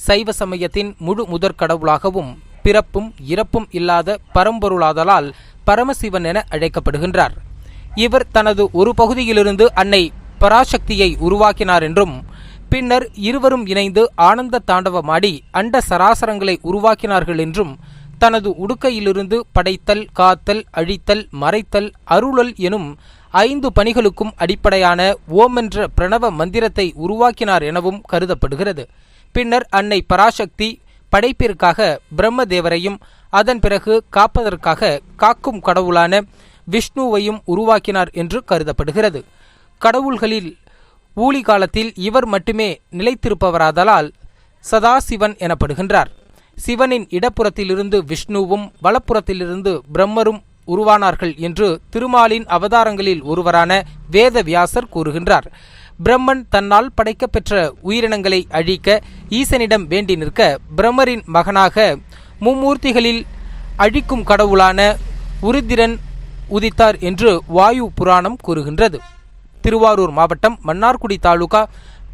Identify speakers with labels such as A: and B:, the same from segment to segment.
A: சைவ சமயத்தின் முழு முதற் கடவுளாகவும் பிறப்பும் இறப்பும் இல்லாத பரம்பொருளாதலால் பரமசிவன் என அழைக்கப்படுகின்றார். இவர் தனது ஒரு பகுதியிலிருந்து அன்னை பராசக்தியை உருவாக்கினார் என்றும் பின்னர் இருவரும் இணைந்து ஆனந்த தாண்டவமாடி அண்ட சராசரங்களை உருவாக்கினார்கள் என்றும் தனது உடுக்கையிலிருந்து படைத்தல், காத்தல், அழித்தல், மறைத்தல், அருளல் எனும் 5 பணிகளுக்கும் அடிப்படையான ஓம் என்ற பிரணவ மந்திரத்தை உருவாக்கினார் எனவும் கருதப்படுகிறது. பின்னர் அன்னை பராசக்தி படைப்பிற்காக பிரம்மதேவரையும் அதன் பிறகு காப்பதற்காக காக்கும் கடவுளான விஷ்ணுவையும் உருவாக்கினார் என்று கருதப்படுகிறது. கடவுள்களில் ஊழி காலத்தில் இவர் மட்டுமே நிலைத்திருப்பவராதலால் சதாசிவன் எனப்படுகின்றார். சிவனின் இடப்புறத்திலிருந்து விஷ்ணுவும் வலப்புறத்திலிருந்து பிரம்மரும் உருவானார்கள் என்று திருமாலின் அவதாரங்களில் ஒருவரான வேதவியாசர் கூறுகின்றார். பிரம்மன் தன்னால் படைக்கப்பெற்ற உயிரினங்களை அழிக்க ஈசனிடம் வேண்டி நிற்க பிரம்மரின் மகனாக மும்மூர்த்திகளில் அழிக்கும் கடவுளான உருத்திரன் உதித்தார் என்று வாயு புராணம் கூறுகின்றது. திருவாரூர் மாவட்டம் மன்னார்குடி தாலுகா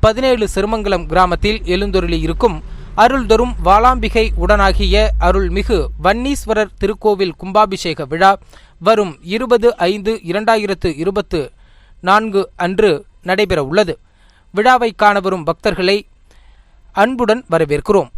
A: 17 சிறுமங்கலம் கிராமத்தில் எழுந்தொருளி இருக்கும் அருள்தரும் வாளாம்பிகை உடனாகிய அருள்மிகு வன்னீஸ்வரர் திருக்கோவில் கும்பாபிஷேக விழா வரும் 20/5/2024 அன்று நடைபெற உள்ளது. விழாவை காண வரும் பக்தர்களை அன்புடன் வரவேற்கிறோம்.